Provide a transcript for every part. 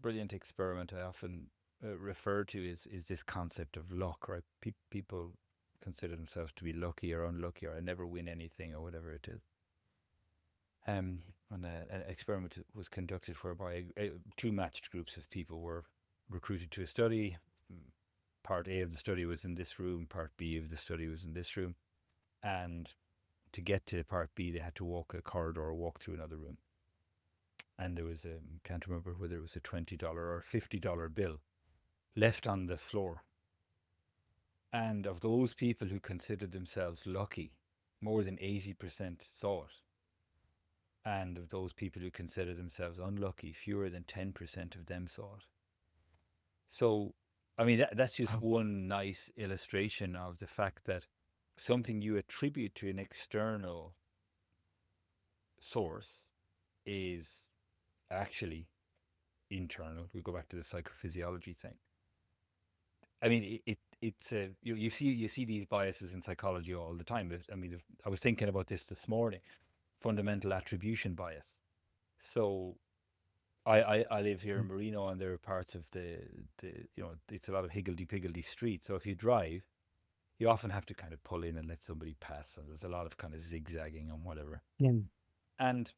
brilliant experiment I often refer to is this concept of luck, right? People consider themselves to be lucky or unlucky, or I never win anything, or whatever it is. And an experiment was conducted whereby two matched groups of people were recruited to a study. Part A of the study was in this room, part B of the study was in this room. And to get to part B, they had to walk a corridor or walk through another room. And there was a, can't remember whether it was a $20 or $50 bill left on the floor. And of those people who considered themselves lucky, more than 80% saw it. And of those people who consider themselves unlucky, fewer than 10% of them saw it. So, I mean, that's just one nice illustration of the fact that something you attribute to an external source is actually internal. We go back to the psychophysiology thing. I mean, it's a you see these biases in psychology all the time. I mean, I was thinking about this morning. Fundamental attribution bias. So I live here in Marino, and there are parts of the it's a lot of higgledy-piggledy street. So if you drive, you often have to kind of pull in and let somebody pass, and there's a lot of kind of zigzagging and whatever. And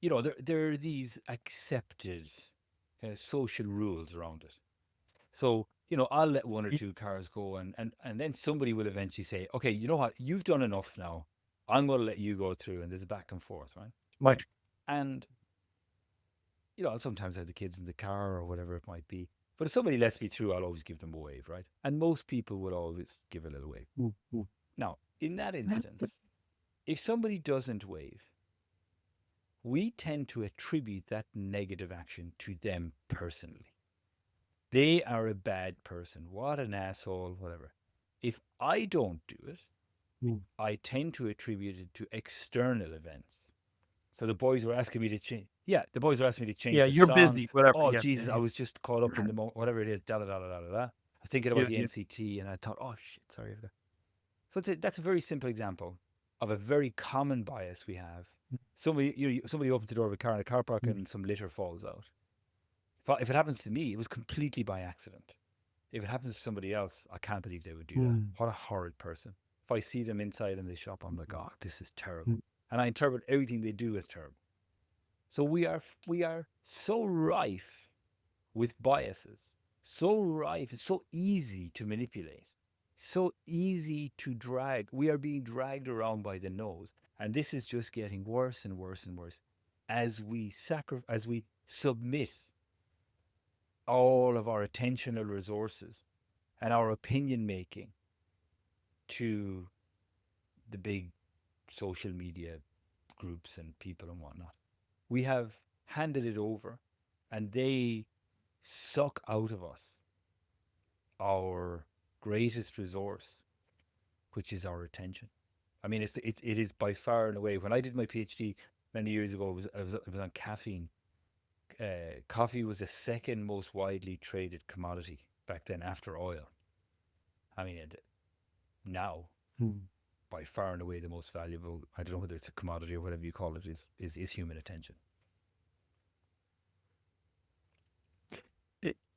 there are these accepted kind of social rules around it. So I'll let one or two cars go, and then somebody will eventually say, okay, you know what, you've done enough now. I'm going to let you go through, and there's a back and forth, right? Right. And sometimes I have the kids in the car or whatever it might be. But if somebody lets me through, I'll always give them a wave, right? And most people will always give a little wave. Now, in that instance, if somebody doesn't wave, we tend to attribute that negative action to them personally. They are a bad person. What an asshole, whatever. If I don't do it, I tend to attribute it to external events. So the boys were asking me to change. Yeah, the boys were asking me to change Yeah, the you're song. busy, whatever. Oh, Yeah, Jesus, yeah, I was just caught up in the moment, whatever it is, da da da da da da. I was thinking about yeah, the yeah. NCT, and I thought, oh, shit, sorry. So that's a very simple example of a very common bias we have. Somebody opens the door of a car in a car park, and some litter falls out. If it happens to me, it was completely by accident. If it happens to somebody else, I can't believe they would do that. What a horrid person. If I see them inside in the shop, I'm like, oh, this is terrible. And I interpret everything they do as terrible. So we are so rife with biases, so rife, it's so easy to manipulate, so easy to drag. We are being dragged around by the nose, and this is just getting worse and worse and worse as we submit all of our attentional resources and our opinion making to the big social media groups and people and whatnot. We have handed it over, and they suck out of us our greatest resource, which is our attention. I mean, it is by far and away. When I did my PhD many years ago, it was on caffeine. Coffee was the second most widely traded commodity back then, after oil. I mean, now by far and away the most valuable, I don't know whether it's a commodity or whatever you call it, is human attention.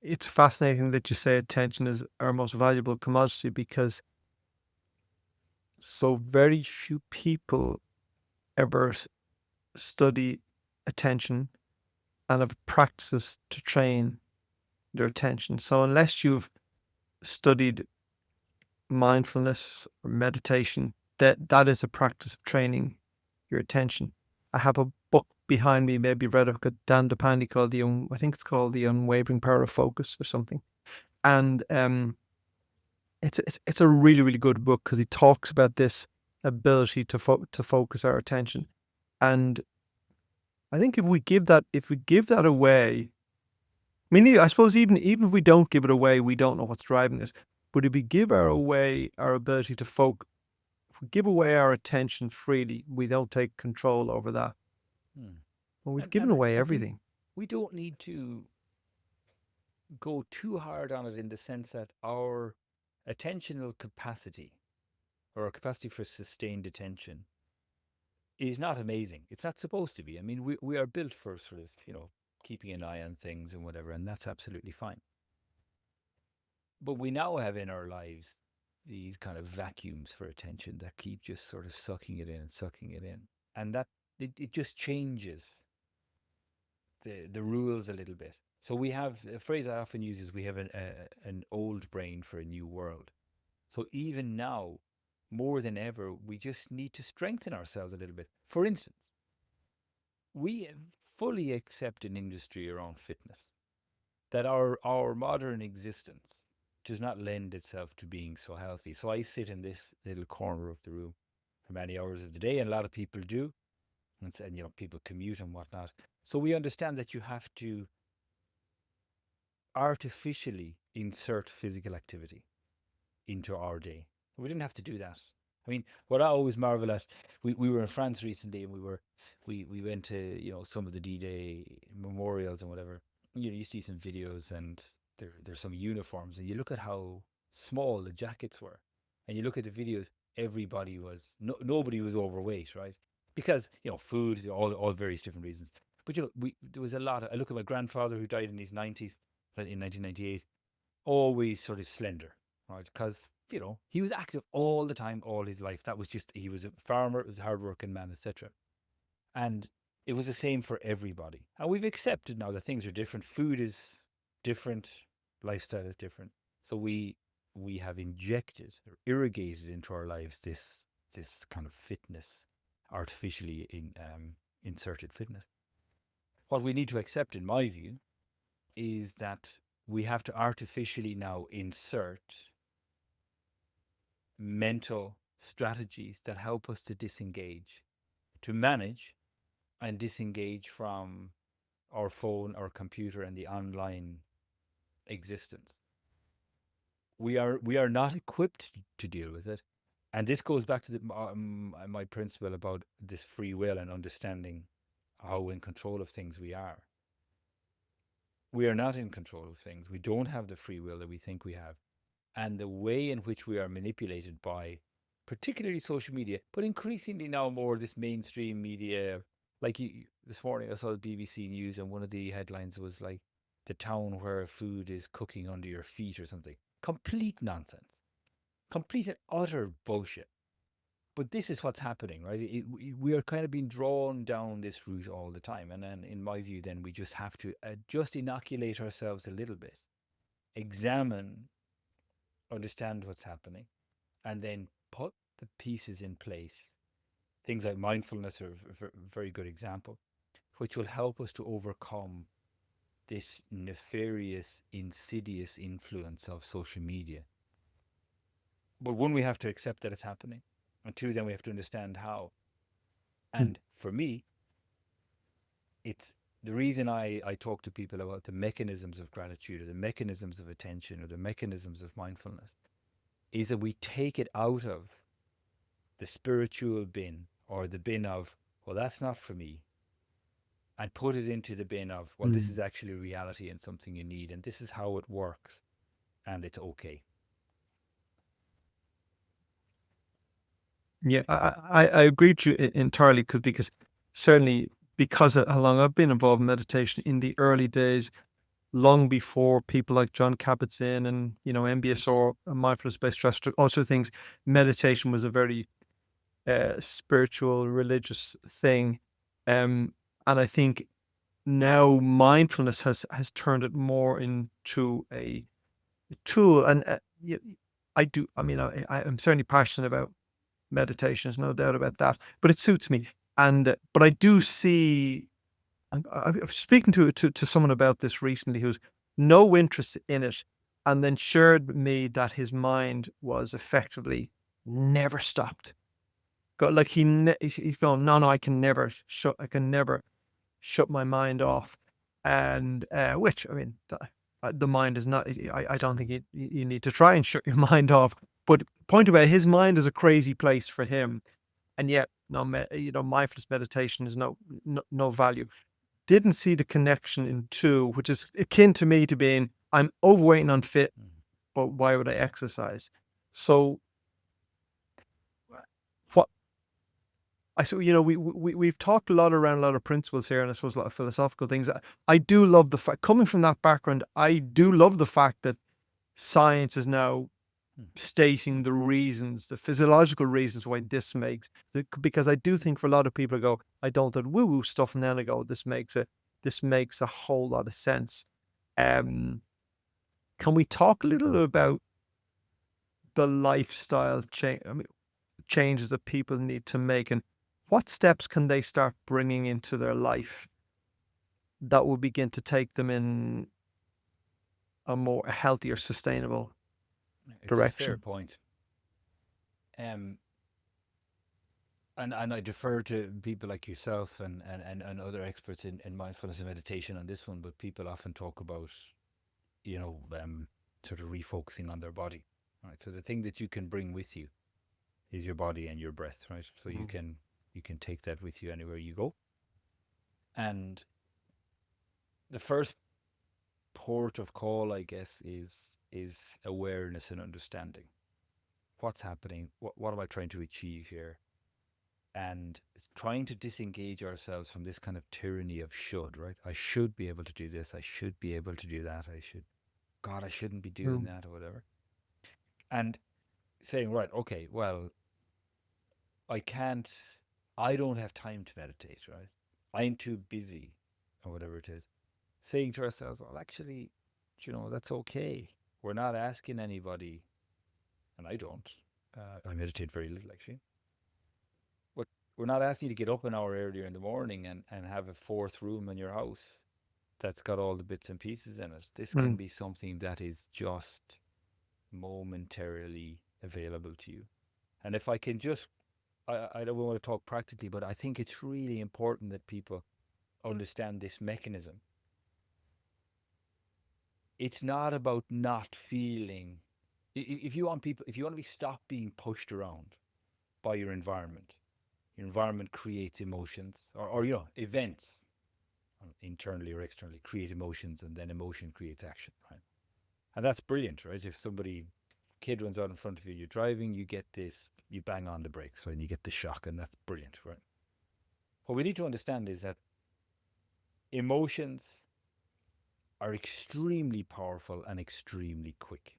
It's fascinating that you say attention is our most valuable commodity, because so very few people ever study attention and have practices to train their attention. So unless you've studied mindfulness or meditation, that is a practice of training your attention. I have a book behind me, maybe read it, Dan DePandy, called I think it's called The Unwavering Power of Focus or something. And it's a really, really good book, because he talks about this ability to focus our attention. And I think if we give that away, I mean, I suppose even if we don't give it away, we don't know what's driving us. But if we give away our ability to focus, if we give away our attention freely, we don't take control over that. Well, we've given away I think everything. we don't need to go too hard on it, in the sense that our attentional capacity, or our capacity for sustained attention, is not amazing. It's not supposed to be. I mean, we are built for sort of, keeping an eye on things and whatever, and that's absolutely fine. But we now have in our lives these kind of vacuums for attention that keep just sort of sucking it in and sucking it in. And that it just changes the rules a little bit. So we have a phrase I often use is we have an old brain for a new world. So even now, more than ever, we just need to strengthen ourselves a little bit. For instance, we fully accept an industry around fitness, that our modern existence does not lend itself to being so healthy. So I sit in this little corner of the room for many hours of the day, and a lot of people do, and people commute and whatnot. So we understand that you have to artificially insert physical activity into our day. We didn't have to do that. I mean, what I always marvel at, we were in France recently, and we went to some of the D-Day memorials and whatever. You see some videos, and there's some uniforms, and you look at how small the jackets were, and you look at the videos. Everybody was nobody was overweight, right? Because food, all various different reasons. But there was a lot of. I look at my grandfather who died in his 90s, in 1998, always sort of slender, right? Because he was active all the time, all his life. That was just, he was a farmer, was a hardworking man, etc. And it was the same for everybody. And we've accepted now that things are different. Food is different, lifestyle is different. So we have injected or irrigated into our lives this kind of fitness, artificially inserted fitness. What we need to accept, in my view, is that we have to artificially now insert mental strategies that help us to disengage, to manage and disengage from our phone, our computer, and the online existence. We are not equipped to deal with it. And this goes back to my principle about this free will and understanding how in control of things we are. We are not in control of things. We don't have the free will that we think we have. And the way in which we are manipulated by particularly social media, but increasingly now more this mainstream media. Like this morning I saw the BBC News, and one of the headlines was like, the town where food is cooking under your feet or something. Complete nonsense. Complete and utter bullshit. But this is what's happening, right? We are kind of being drawn down this route all the time. And then, in my view, then we just have to just inoculate ourselves a little bit, examine, understand what's happening, and then put the pieces in place. Things like mindfulness are a very good example, which will help us to overcome this nefarious, insidious influence of social media. But one, we have to accept that it's happening. And two, then we have to understand how. And for me, it's the reason I talk to people about the mechanisms of gratitude, or the mechanisms of attention, or the mechanisms of mindfulness, is that we take it out of the spiritual bin, or the bin of, well, that's not for me, and put it into the bin of, well, this is actually reality and something you need, and this is how it works, and it's okay. Yeah, I agree with you entirely, because certainly, because of how long I've been involved in meditation in the early days, long before people like John Kabat-Zinn and MBSR, mindfulness-based stress, all sorts of things, meditation was a very spiritual, religious thing, and I think now mindfulness has turned it more into a tool. And I'm certainly passionate about meditation, there's no doubt about that, but it suits me. And but I do see, I was speaking to someone about this recently who's no interest in it, and then shared with me that his mind was effectively never stopped. Like he's going, no, I can never shut my mind off. And which, I mean, the mind is not, I don't think you need to try and shut your mind off. But point about his mind is a crazy place for him, and yet mindfulness meditation is no value. Didn't see the connection in two, which is akin to me to being, I'm overweight and unfit, but why would I exercise? So we've talked a lot around a lot of principles here, and I suppose a lot of philosophical things. I do love the fact, coming from that background, I do love the fact that science is now Hmm. stating the reasons, the physiological reasons why this makes, because I do think for a lot of people go, I don't do woo-woo stuff, and then I go, this makes a whole lot of sense. Can we talk a little bit about the lifestyle changes that people need to make, and what steps can they start bringing into their life that will begin to take them in a more healthier, sustainable It's a fair direction? point. Um, and I defer to people like yourself and other experts in mindfulness and meditation on this one, but people often talk about, sort of refocusing on their body. Right. So the thing that you can bring with you is your body and your breath, right? So you can take that with you anywhere you go. And the first port of call, I guess, is awareness and understanding. What's happening? What am I trying to achieve here? And trying to disengage ourselves from this kind of tyranny of should, right? I should be able to do this. I should be able to do that. I shouldn't be doing Mm. that or whatever. And saying, right, okay, well, I can't, I don't have time to meditate, right? I'm too busy or whatever it is. Saying to ourselves, well, actually, that's okay. We're not asking anybody, and I don't. I meditate very little, actually. But we're not asking you to get up an hour earlier in the morning and have a fourth room in your house that's got all the bits and pieces in it. This can Mm. be something that is just momentarily available to you. And if I can just, I don't want to talk practically, but I think it's really important that people understand this mechanism. It's not about not feeling. If you want to be stopped being pushed around by your environment creates emotions or events internally or externally create emotions, and then emotion creates action, right? And that's brilliant, right? If kid runs out in front of you, you're driving, you get this, you bang on the brakes, right? And you get the shock, and that's brilliant, right? What we need to understand is that emotions are extremely powerful and extremely quick.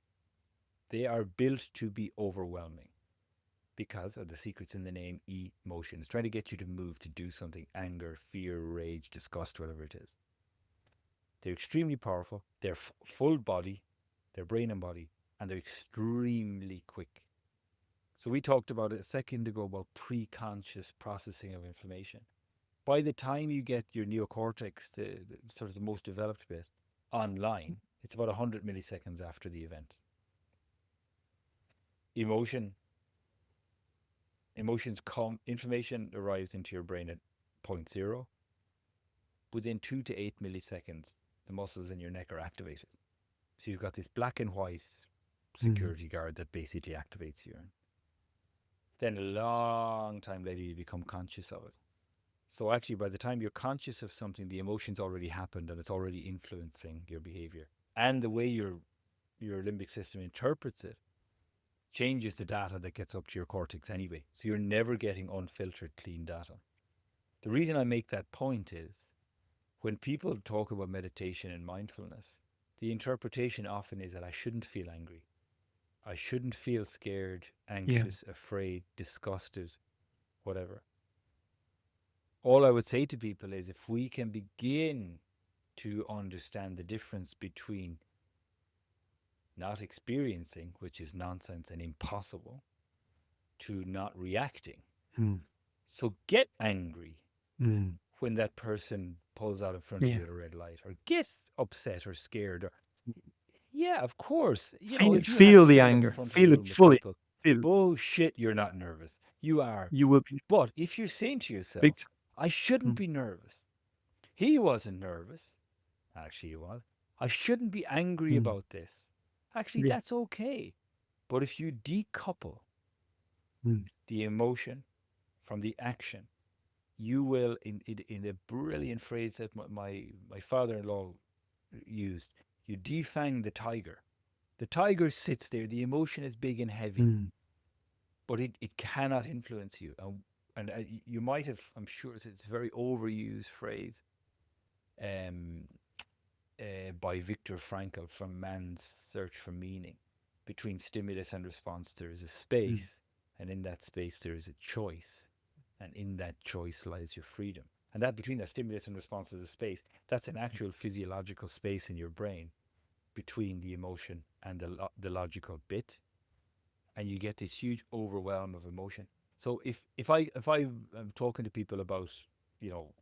They are built to be overwhelming because of the secrets in the name emotions, trying to get you to move, to do something, anger, fear, rage, disgust, whatever it is. They're extremely powerful. They're full body, their brain and body, and they're extremely quick. So we talked about it a second ago about pre-conscious processing of information. By the time you get your neocortex, the sort of the most developed bit, online, it's about 100 milliseconds after the event. Information arrives into your brain at point zero. Within 2 to 8 milliseconds, the muscles in your neck are activated. So you've got this black and white security guard that basically activates you. Then a long time later, you become conscious of it. So actually, by the time you're conscious of something, the emotion's already happened and it's already influencing your behavior. And the way your limbic system interprets it changes the data that gets up to your cortex anyway. So you're never getting unfiltered, clean data. The reason I make that point is when people talk about meditation and mindfulness, the interpretation often is that I shouldn't feel angry. I shouldn't feel scared, anxious, afraid, disgusted, whatever. All I would say to people is if we can begin to understand the difference between not experiencing, which is nonsense and impossible, to not reacting. So get angry when that person pulls out in front of you at a red light, or get upset or scared. Or, yeah, of course. If you had to Feel the stand up in anger, front of a feel it room of fully. people, Feel bullshit, you're not nervous. You are. you will be But if you're saying to big yourself, I shouldn't be nervous. He wasn't nervous. Actually, he was. I shouldn't be angry time. about this. Actually, Yeah. that's okay. But if you decouple Mm. the emotion from the action, you will, in a brilliant phrase that my father-in-law used, you defang the tiger. The tiger sits there, the emotion is big and heavy, Mm. but it cannot influence you. And and you might have, I'm sure it's a very overused phrase, um, by Viktor Frankl from Man's Search for Meaning. Between stimulus and response, there is a space, and in that space, there is a choice, and in that choice lies your freedom. And that between that stimulus and response is a space. That's an actual physiological space in your brain between the emotion and the logical bit, and you get this huge overwhelm of emotion. So if I am talking to people about, you know,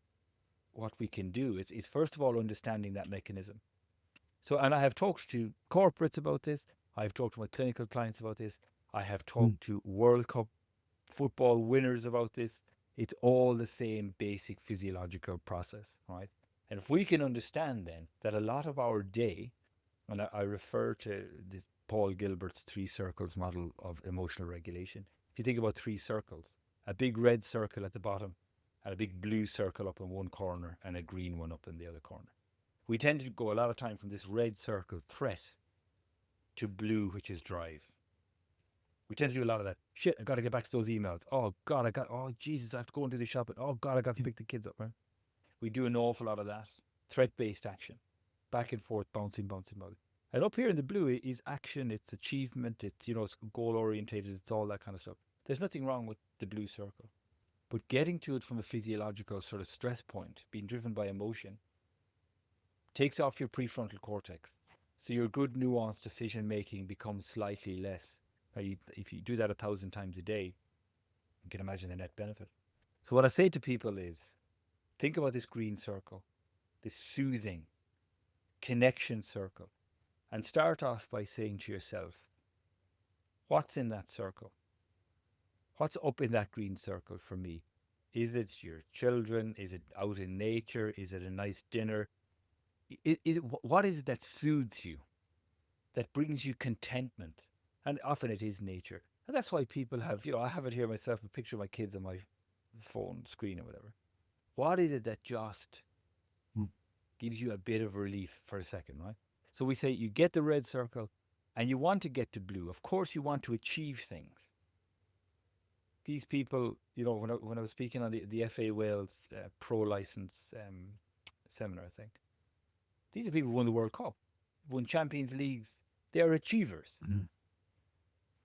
what we can do, is first of all understanding that mechanism. So, and I have talked to corporates about this. I've talked to my clinical clients about this. I have talked to World Cup football winners about this. It's all the same basic physiological process, right? And if we can understand then that a lot of our day, and I refer to this Paul Gilbert's 3 circles model of emotional regulation. If you think about 3 circles, a big red circle at the bottom, and a big blue circle up in one corner, and a green one up in the other corner. We tend to go a lot of time from this red circle, threat, to blue, which is drive. We tend to do a lot of that. Shit, I got to get back to those emails. Oh God, oh Jesus, I have to go and do the shopping. Oh God, I got to pick the kids up. Right? We do an awful lot of that. Threat-based action. Back and forth, bouncing. And up here in the blue is action, it's achievement, it's, you know, it's goal-orientated, it's all that kind of stuff. There's nothing wrong with the blue circle. But getting to it from a physiological sort of stress point, being driven by emotion, takes off your prefrontal cortex. So your good nuanced decision making becomes slightly less. If you do that 1,000 times a day, you can imagine the net benefit. So what I say to people is, think about this green circle, this soothing connection circle, and start off by saying to yourself, what's in that circle? What's up in that green circle for me? Is it your children? Is it out in nature? Is it a nice dinner? What is it that soothes you, that brings you contentment? And often it is nature. And that's why people have, you know, I have it here myself, a picture of my kids on my phone screen or whatever. What is it that just gives you a bit of relief for a second, right? So we say you get the red circle and you want to get to blue. Of course, you want to achieve things. These people, you know, when I was speaking on the FA Wales pro license seminar, I think, these are people who won the World Cup, won Champions Leagues. They are achievers.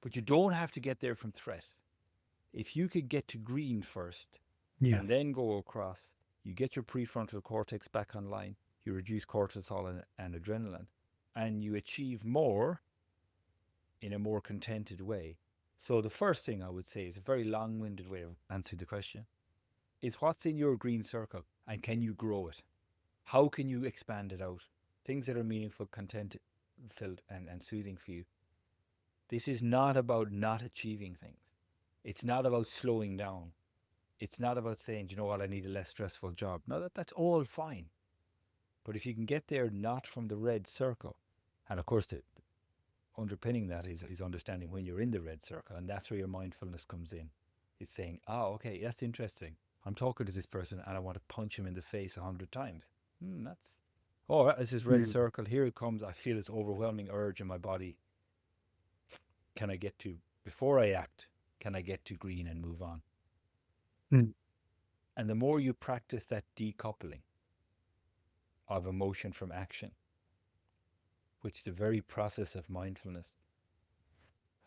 But you don't have to get there from threat. If you could get to green first and then go across, you get your prefrontal cortex back online, you reduce cortisol and adrenaline, and you achieve more in a more contented way. So the first thing I would say is a very long-winded way of answering the question, is what's in your green circle and can you grow it? How can you expand it out? Things that are meaningful, content-filled and soothing for you. This is not about not achieving things. It's not about slowing down. It's not about saying, do you know what, I need a less stressful job. No, that's all fine. But if you can get there not from the red circle, and of course the underpinning that is understanding when you're in the red circle, and that's where your mindfulness comes in. It's saying, oh, okay, that's interesting. I'm talking to this person and I want to punch him in the face 100 times. It's this red circle. Here it comes. I feel this overwhelming urge in my body. Can I get to, before I act, can I get to green and move on? And the more you practice that decoupling of emotion from action, which the very process of mindfulness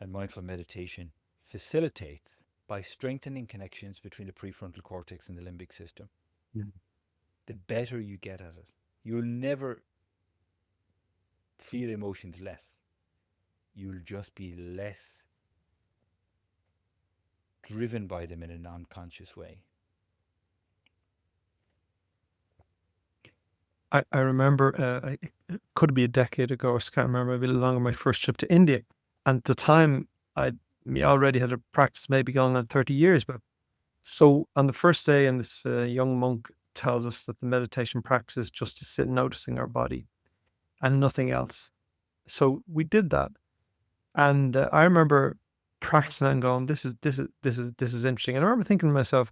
and mindful meditation facilitates by strengthening connections between the prefrontal cortex and the limbic system, the better you get at it. You'll never feel emotions less. You'll just be less driven by them in a non-conscious way. I remember, it could be a decade ago, or I can't remember, a bit longer, my first trip to India. And at the time, I already had a practice maybe going on 30 years. But so on the first day, and this young monk tells us that the meditation practice is just to sit noticing our body and nothing else. So we did that. And I remember practicing and going, this is interesting. And I remember thinking to myself,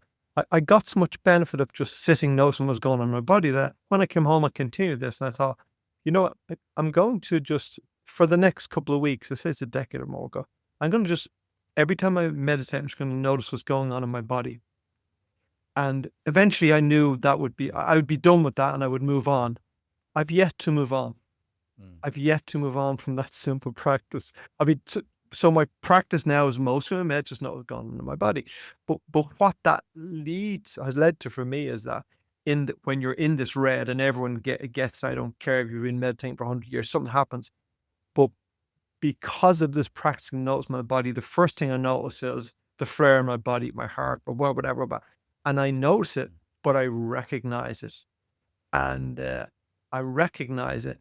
I got so much benefit of just sitting, noticing what was going on in my body, that when I came home, I continued this. And I thought, you know what, I'm going to just, for the next couple of weeks, I say it's a decade or more ago, I'm going to just, every time I meditate, I'm just going to notice what's going on in my body. And eventually I knew I would be done with that and I would move on. I've yet to move on. I've yet to move on from that simple practice. I mean, so my practice now is most of my meds just not gone into my body. But what that has led to for me is that when you're in this red and everyone gets, I don't care if you've been meditating for 100 years, something happens. But because of this practice and notice my body, the first thing I notice is the flare in my body, my heart, or whatever. And I notice it, but I recognize it. And I recognize it.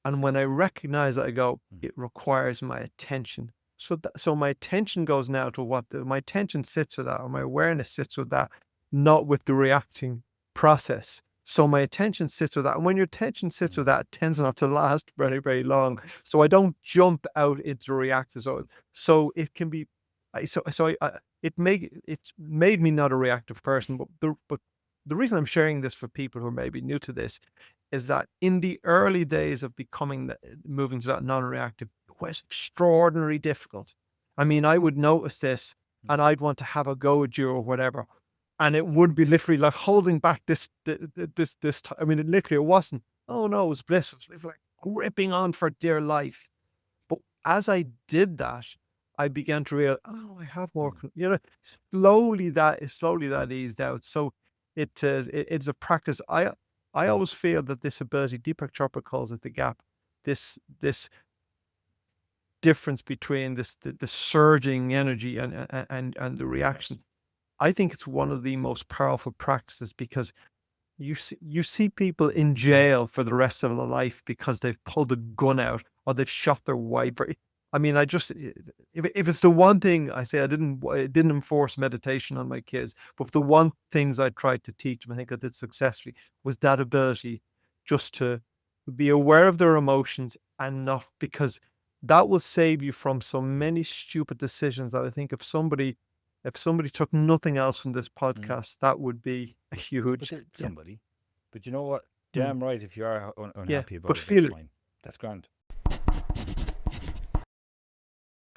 And when I recognize it, I go, it requires my attention. So my attention goes now to my attention sits with that, or my awareness sits with that, not with the reacting process. So my attention sits with that. And when your attention sits with that, it tends not to last very, very long. So I don't jump out into reactive. So it can be, it's made me not a reactive person. But the reason I'm sharing this for people who are maybe new to this is that in the early days of moving to that non-reactive, it was extraordinarily difficult. I mean, I would notice this and I'd want to have a go at you or whatever. And it would be literally like holding back this. I mean, it wasn't, oh no, it was bliss. It was like gripping on for dear life. But as I did that, I began to realize, oh, I have more, slowly that eased out. So it's a practice. I always feel that this ability, Deepak Chopra calls it the gap, this difference between the surging energy and the reaction. I think it's one of the most powerful practices because you see people in jail for the rest of their life because they've pulled a gun out or they've shot their wife. I mean, if it's the one thing I say, I didn't enforce meditation on my kids, but the one things I tried to teach them, I think I did successfully, was that ability just to be aware of their emotions and not, because that will save you from so many stupid decisions that I think if somebody took nothing else from this podcast, that would be a huge somebody. But you know what? Damn right, if you are unhappy about but it, feel that's it. fine. That's grand.